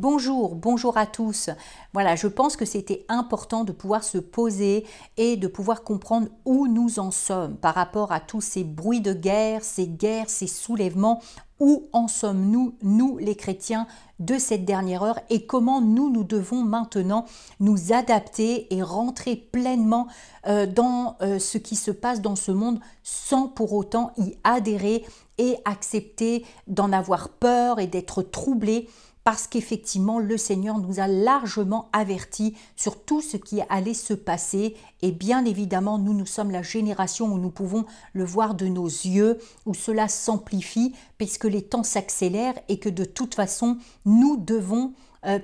Bonjour à tous. Voilà, je pense que c'était important de pouvoir se poser et de pouvoir comprendre où nous en sommes par rapport à tous ces bruits de guerre, ces soulèvements. Où en sommes-nous, nous les chrétiens, de cette dernière heure et comment nous devons maintenant nous adapter et rentrer pleinement dans ce qui se passe dans ce monde sans pour autant y adhérer et accepter d'en avoir peur et d'être troublé. Parce qu'effectivement, le Seigneur nous a largement avertis sur tout ce qui allait se passer. Et bien évidemment, nous sommes la génération où nous pouvons le voir de nos yeux, où cela s'amplifie, puisque les temps s'accélèrent et que de toute façon, nous devons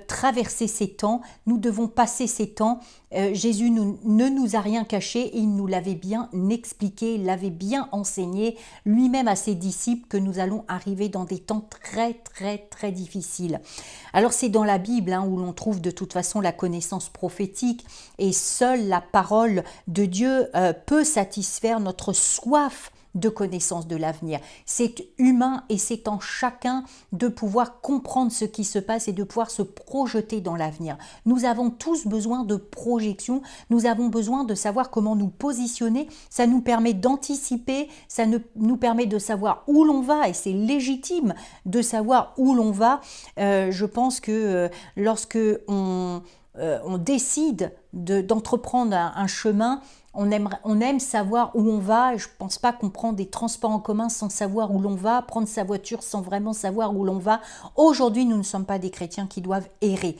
traverser ces temps, nous devons passer ces temps. Jésus ne nous a rien caché, il nous l'avait bien expliqué, il l'avait bien enseigné lui-même à ses disciples que nous allons arriver dans des temps très difficiles. Alors c'est dans la Bible où l'on trouve de toute façon la connaissance prophétique et seule la parole de Dieu peut satisfaire notre soif de connaissance de l'avenir. C'est humain et c'est en chacun de pouvoir comprendre ce qui se passe et de pouvoir se projeter dans l'avenir. Nous avons tous besoin de projection, nous avons besoin de savoir comment nous positionner, ça nous permet d'anticiper, ça nous permet de savoir où l'on va et c'est légitime de savoir où l'on va. Je pense que lorsque on décide d'entreprendre un chemin, on aime savoir où on va. Je ne pense pas qu'on prend des transports en commun sans savoir où l'on va, prendre sa voiture sans vraiment savoir où l'on va. Aujourd'hui, nous ne sommes pas des chrétiens qui doivent errer,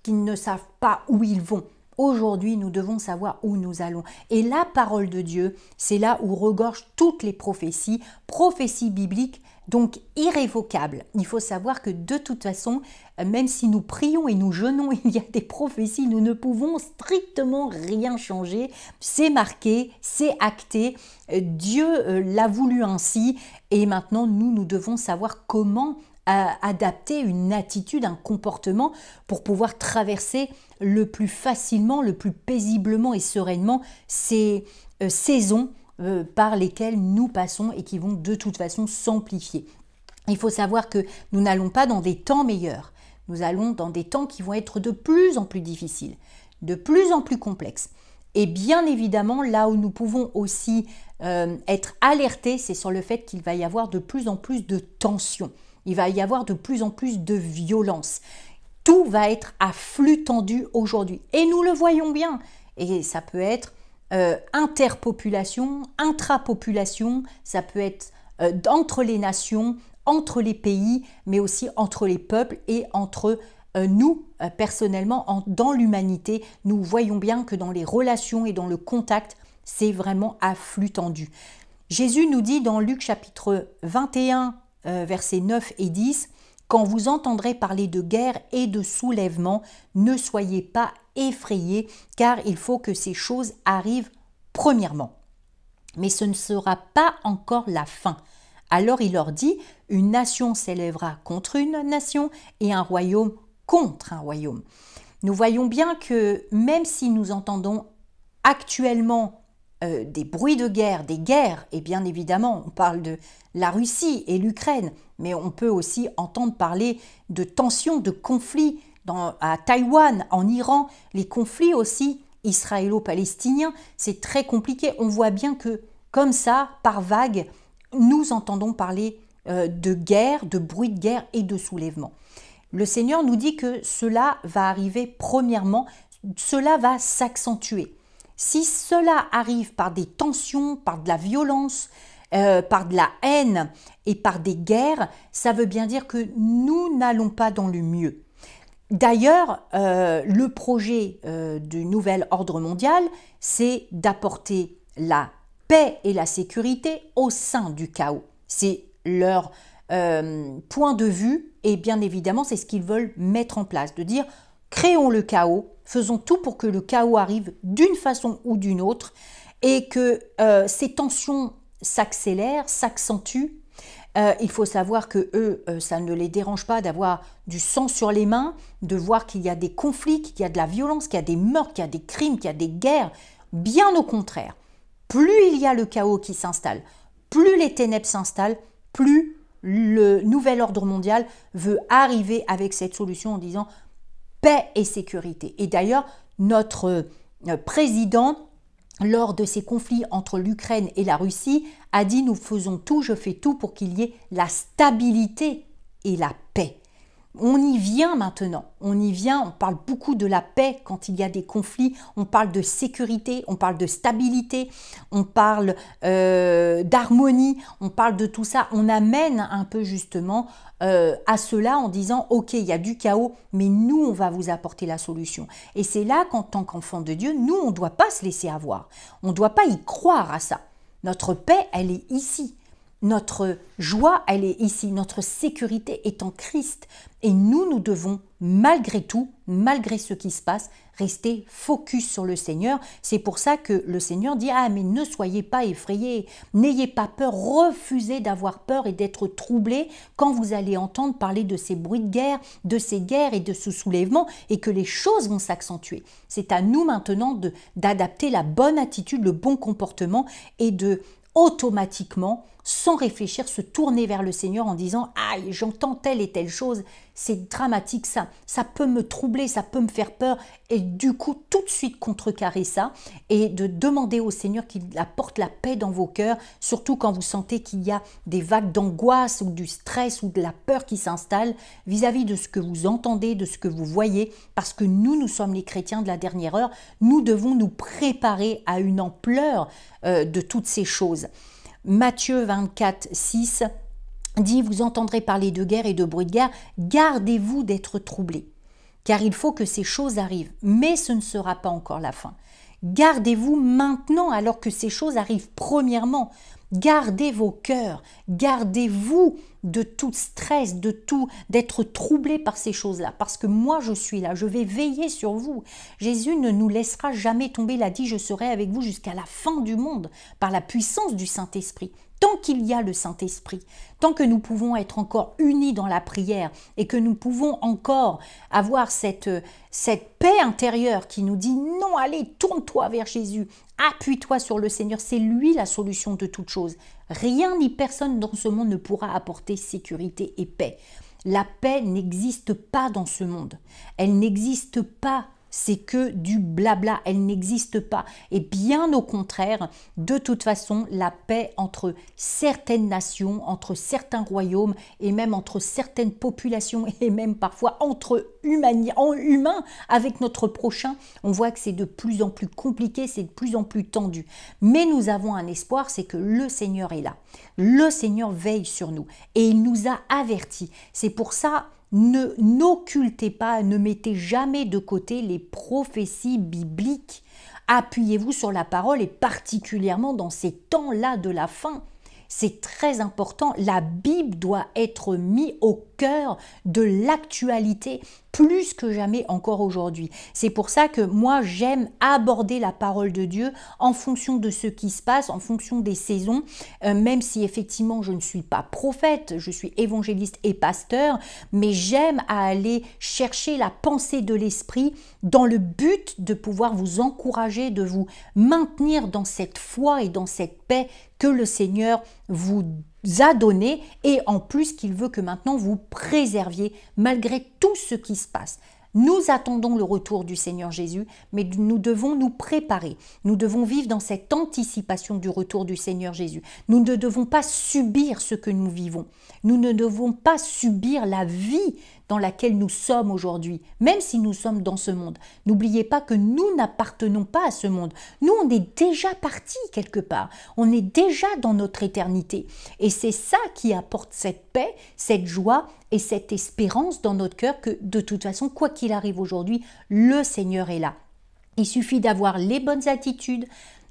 qui ne savent pas où ils vont. Aujourd'hui, nous devons savoir où nous allons. Et la parole de Dieu, c'est là où regorgent toutes les prophéties bibliques, donc irrévocables. Il faut savoir que de toute façon, même si nous prions et nous jeûnons, il y a des prophéties, nous ne pouvons strictement rien changer. C'est marqué, c'est acté, Dieu l'a voulu ainsi et maintenant nous devons savoir comment adapter une attitude, un comportement pour pouvoir traverser le plus facilement, le plus paisiblement et sereinement ces saisons par lesquelles nous passons et qui vont de toute façon s'amplifier. Il faut savoir que nous n'allons pas dans des temps meilleurs, nous allons dans des temps qui vont être de plus en plus difficiles, de plus en plus complexes. Et bien évidemment, là où nous pouvons aussi être alertés, c'est sur le fait qu'il va y avoir de plus en plus de tensions. Il va y avoir de plus en plus de violence. Tout va être à flux tendu aujourd'hui. Et nous le voyons bien. Et ça peut être interpopulation, intrapopulation, ça peut être entre les nations, entre les pays, mais aussi entre les peuples et entre nous, personnellement, dans l'humanité. Nous voyons bien que dans les relations et dans le contact, c'est vraiment à flux tendu. Jésus nous dit dans Luc chapitre 21, versets 9 et 10, « Quand vous entendrez parler de guerre et de soulèvement, ne soyez pas effrayés, car il faut que ces choses arrivent premièrement. Mais ce ne sera pas encore la fin. » Alors il leur dit, « Une nation s'élèvera contre une nation et un royaume contre un royaume. » Nous voyons bien que même si nous entendons actuellement des bruits de guerre, des guerres, et bien évidemment on parle de la Russie et l'Ukraine, mais on peut aussi entendre parler de tensions, de conflits à Taïwan, en Iran, les conflits aussi israélo-palestiniens, c'est très compliqué. On voit bien que comme ça, par vague, nous entendons parler de guerre, de bruit de guerre et de soulèvement. Le Seigneur nous dit que cela va arriver premièrement, cela va s'accentuer. Si cela arrive par des tensions, par de la violence, par de la haine et par des guerres, ça veut bien dire que nous n'allons pas dans le mieux. D'ailleurs, le projet du nouvel ordre mondial, c'est d'apporter la paix et la sécurité au sein du chaos. C'est leur point de vue et bien évidemment, c'est ce qu'ils veulent mettre en place, de dire créons le chaos, faisons tout pour que le chaos arrive d'une façon ou d'une autre et que ces tensions s'accélèrent, s'accentuent. Il faut savoir que eux, ça ne les dérange pas d'avoir du sang sur les mains, de voir qu'il y a des conflits, qu'il y a de la violence, qu'il y a des meurtres, qu'il y a des crimes, qu'il y a des guerres. Bien au contraire, plus il y a le chaos qui s'installe, plus les ténèbres s'installent, plus le nouvel ordre mondial veut arriver avec cette solution en disant paix et sécurité. Et d'ailleurs, notre président, lors de ces conflits entre l'Ukraine et la Russie, a dit « Nous faisons tout, je fais tout pour qu'il y ait la stabilité et la paix ». On y vient maintenant, on y vient, on parle beaucoup de la paix quand il y a des conflits, on parle de sécurité, on parle de stabilité, on parle d'harmonie, on parle de tout ça. On amène un peu justement à cela en disant « Ok, il y a du chaos, mais nous, on va vous apporter la solution ». Et c'est là qu'en tant qu'enfant de Dieu, nous, on ne doit pas se laisser avoir, on ne doit pas y croire à ça. Notre paix, elle est ici. Notre joie, elle est ici. Notre sécurité est en Christ. Et nous, nous devons, malgré tout, malgré ce qui se passe, rester focus sur le Seigneur. C'est pour ça que le Seigneur dit « Ah, mais ne soyez pas effrayés, n'ayez pas peur, refusez d'avoir peur et d'être troublés quand vous allez entendre parler de ces bruits de guerre, de ces guerres et de ce soulèvement et que les choses vont s'accentuer. » C'est à nous maintenant d'adapter la bonne attitude, le bon comportement et de automatiquement, sans réfléchir, se tourner vers le Seigneur en disant « Aïe, j'entends telle et telle chose, c'est dramatique ça peut me troubler, ça peut me faire peur. » Et du coup, tout de suite contrecarrer ça et de demander au Seigneur qu'il apporte la paix dans vos cœurs, surtout quand vous sentez qu'il y a des vagues d'angoisse ou du stress ou de la peur qui s'installe vis-à-vis de ce que vous entendez, de ce que vous voyez, parce que nous sommes les chrétiens de la dernière heure, nous devons nous préparer à une ampleur de toutes ces choses. Matthieu 24, 6 dit « Vous entendrez parler de guerre et de bruit de guerre, gardez-vous d'être troublés, car il faut que ces choses arrivent, mais ce ne sera pas encore la fin. Gardez-vous maintenant alors que ces choses arrivent premièrement. Gardez vos cœurs, gardez-vous de tout stress, d'être troublé par ces choses-là, parce que moi je suis là, je vais veiller sur vous. Jésus ne nous laissera jamais tomber, il a dit « Je serai avec vous jusqu'à la fin du monde » par la puissance du Saint-Esprit. Tant qu'il y a le Saint-Esprit, tant que nous pouvons être encore unis dans la prière et que nous pouvons encore avoir cette paix intérieure qui nous dit « Non, allez, tourne-toi vers Jésus, appuie-toi sur le Seigneur, c'est lui la solution de toute chose. » Rien ni personne dans ce monde ne pourra apporter sécurité et paix. La paix n'existe pas dans ce monde. Elle n'existe pas. C'est que du blabla, elle n'existe pas. Et bien au contraire, de toute façon, la paix entre certaines nations, entre certains royaumes et même entre certaines populations et même parfois entre humains avec notre prochain, on voit que c'est de plus en plus compliqué, c'est de plus en plus tendu. Mais nous avons un espoir, c'est que le Seigneur est là. Le Seigneur veille sur nous et il nous a avertis. C'est pour ça, n'occultez pas, ne mettez jamais de côté les prophéties bibliques. Appuyez-vous sur la parole et particulièrement dans ces temps-là de la fin. C'est très important. La Bible doit être mise au cœur de l'actualité plus que jamais encore aujourd'hui. C'est pour ça que moi j'aime aborder la parole de Dieu en fonction de ce qui se passe, en fonction des saisons, même si effectivement je ne suis pas prophète, je suis évangéliste et pasteur, mais j'aime aller chercher la pensée de l'esprit dans le but de pouvoir vous encourager, de vous maintenir dans cette foi et dans cette paix que le Seigneur vous a donné et en plus qu'il veut que maintenant vous préserviez malgré tout ce qui se passe. Nous attendons le retour du Seigneur Jésus, mais nous devons nous préparer. Nous devons vivre dans cette anticipation du retour du Seigneur Jésus. Nous ne devons pas subir ce que nous vivons. Nous ne devons pas subir la vie dans laquelle nous sommes aujourd'hui, même si nous sommes dans ce monde. N'oubliez pas que nous n'appartenons pas à ce monde. Nous, on est déjà partis quelque part. On est déjà dans notre éternité. Et c'est ça qui apporte cette paix, cette joie et cette espérance dans notre cœur que de toute façon, quoi qu'il arrive aujourd'hui, le Seigneur est là. Il suffit d'avoir les bonnes attitudes,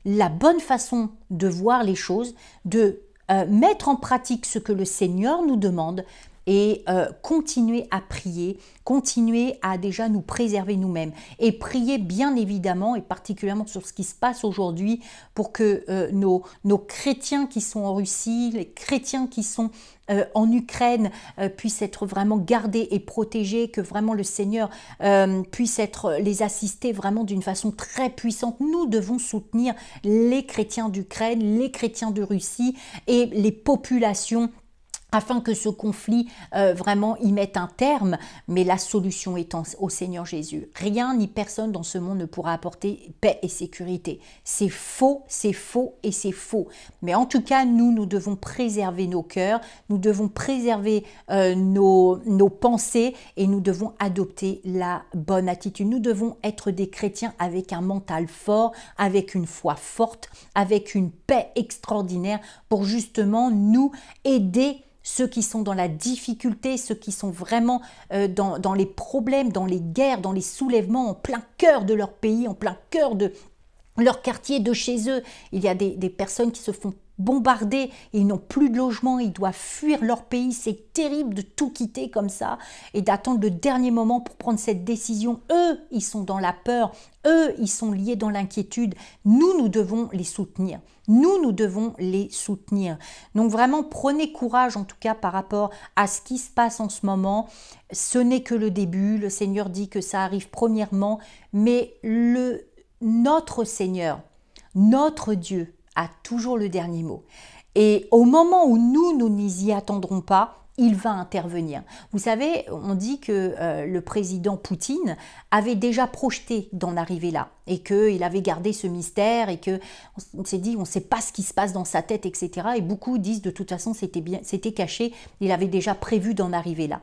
la bonne façon de voir les choses, de mettre en pratique ce que le Seigneur nous demande et continuer à prier, continuer à déjà nous préserver nous-mêmes et prier bien évidemment et particulièrement sur ce qui se passe aujourd'hui pour que nos chrétiens qui sont en Russie, les chrétiens qui sont en Ukraine puissent être vraiment gardés et protégés, que vraiment le Seigneur puisse les assister vraiment d'une façon très puissante. Nous devons soutenir les chrétiens d'Ukraine, les chrétiens de Russie et les populations afin que ce conflit vraiment y mette un terme, mais la solution étant au Seigneur Jésus. Rien ni personne dans ce monde ne pourra apporter paix et sécurité. C'est faux et c'est faux. Mais en tout cas, nous devons préserver nos cœurs, nous devons préserver nos pensées et nous devons adopter la bonne attitude. Nous devons être des chrétiens avec un mental fort, avec une foi forte, avec une paix extraordinaire pour justement nous aider ceux qui sont dans la difficulté, ceux qui sont vraiment dans les problèmes, dans les guerres, dans les soulèvements, en plein cœur de leur pays, en plein cœur de leur quartier, de chez eux. Il y a des personnes qui se font bombarder, ils n'ont plus de logement, ils doivent fuir leur pays. C'est terrible de tout quitter comme ça et d'attendre le dernier moment pour prendre cette décision. Eux, ils sont dans la peur, eux, ils sont liés dans l'inquiétude. Nous devons les soutenir. Nous devons les soutenir. Donc vraiment, prenez courage en tout cas par rapport à ce qui se passe en ce moment. Ce n'est que le début. Le Seigneur dit que ça arrive premièrement, mais notre Seigneur, notre Dieu, a toujours le dernier mot. Et au moment où nous n'y attendrons pas, il va intervenir. Vous savez, on dit que le président Poutine avait déjà projeté d'en arriver là et qu'il avait gardé ce mystère et qu'on s'est dit on ne sait pas ce qui se passe dans sa tête, etc. Et beaucoup disent de toute façon c'était caché, il avait déjà prévu d'en arriver là.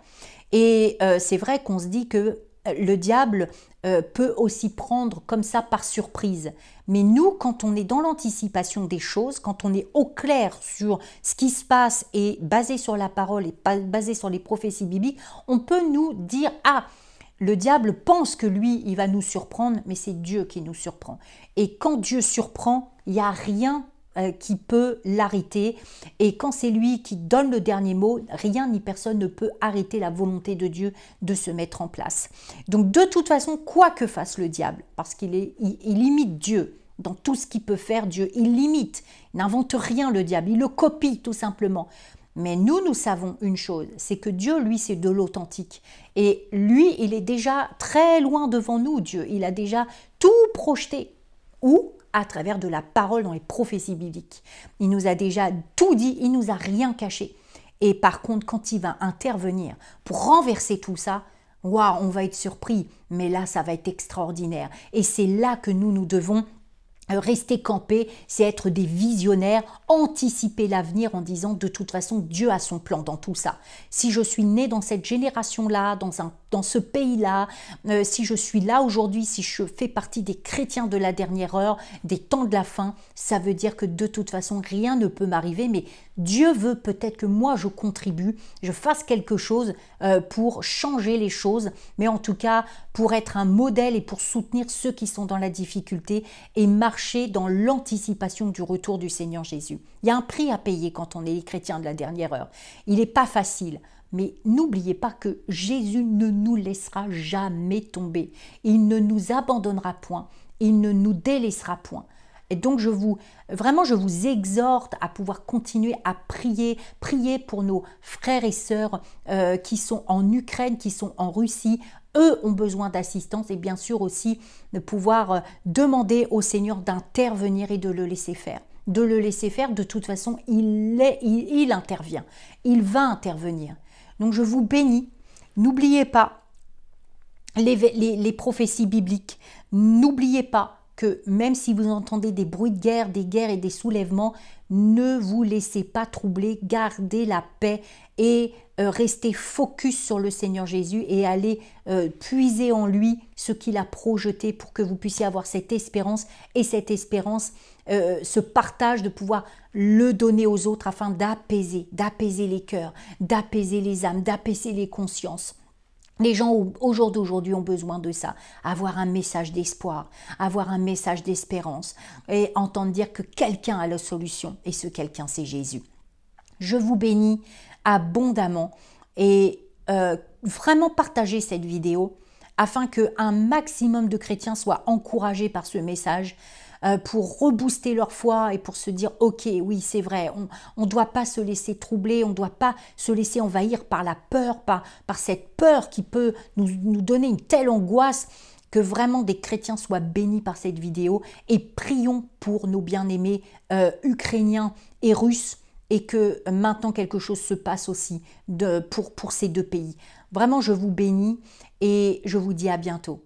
Et c'est vrai qu'on se dit que le diable peut aussi prendre comme ça par surprise. Mais nous, quand on est dans l'anticipation des choses, quand on est au clair sur ce qui se passe et basé sur la parole et basé sur les prophéties bibliques, on peut nous dire « Ah, le diable pense que lui, il va nous surprendre, mais c'est Dieu qui nous surprend. » Et quand Dieu surprend, il n'y a rien qui peut l'arrêter. Et quand c'est lui qui donne le dernier mot, rien ni personne ne peut arrêter la volonté de Dieu de se mettre en place. Donc de toute façon, quoi que fasse le diable, parce qu'il imite Dieu dans tout ce qu'il peut faire, Dieu, il l'imite, il n'invente rien le diable, il le copie tout simplement. Mais nous savons une chose, c'est que Dieu, lui, c'est de l'authentique. Et lui, il est déjà très loin devant nous, Dieu. Il a déjà tout projeté. Ou à travers de la parole dans les prophéties bibliques. Il nous a déjà tout dit, il nous a rien caché. Et par contre, quand il va intervenir pour renverser tout ça, waouh, on va être surpris. Mais là, ça va être extraordinaire. Et c'est là que nous devons rester campés, c'est être des visionnaires, anticiper l'avenir en disant de toute façon Dieu a son plan dans tout ça. Si je suis né dans cette génération-là, dans ce pays-là, si je suis là aujourd'hui, si je fais partie des chrétiens de la dernière heure, des temps de la fin, ça veut dire que de toute façon rien ne peut m'arriver, mais Dieu veut peut-être que moi je contribue, je fasse quelque chose pour changer les choses, mais en tout cas pour être un modèle et pour soutenir ceux qui sont dans la difficulté et marcher dans l'anticipation du retour du Seigneur Jésus. Il y a un prix à payer quand on est les chrétiens de la dernière heure. Il n'est pas facile, mais n'oubliez pas que Jésus ne nous laissera jamais tomber. Il ne nous abandonnera point, il ne nous délaissera point. Et donc, je vous exhorte à pouvoir continuer à prier pour nos frères et sœurs qui sont en Ukraine, qui sont en Russie. Eux ont besoin d'assistance et bien sûr aussi de pouvoir demander au Seigneur d'intervenir et de le laisser faire. De le laisser faire, de toute façon, il intervient. Il va intervenir. Donc, je vous bénis. N'oubliez pas les prophéties bibliques. N'oubliez pas que même si vous entendez des bruits de guerre, des guerres et des soulèvements, ne vous laissez pas troubler, gardez la paix et restez focus sur le Seigneur Jésus et allez puiser en lui ce qu'il a projeté pour que vous puissiez avoir cette espérance et cette espérance, ce partage de pouvoir le donner aux autres afin d'apaiser les cœurs, d'apaiser les âmes, d'apaiser les consciences. Les gens au jour d'aujourd'hui ont besoin de ça, avoir un message d'espoir, avoir un message d'espérance et entendre dire que quelqu'un a la solution et ce quelqu'un c'est Jésus. Je vous bénis abondamment et vraiment partagez cette vidéo afin qu'un maximum de chrétiens soient encouragés par ce message pour rebooster leur foi et pour se dire ok, oui c'est vrai, on ne doit pas se laisser troubler, on ne doit pas se laisser envahir par la peur, par cette peur qui peut nous donner une telle angoisse, que vraiment des chrétiens soient bénis par cette vidéo et prions pour nos bien-aimés ukrainiens et russes et que maintenant quelque chose se passe aussi pour ces deux pays. Vraiment, je vous bénis et je vous dis à bientôt.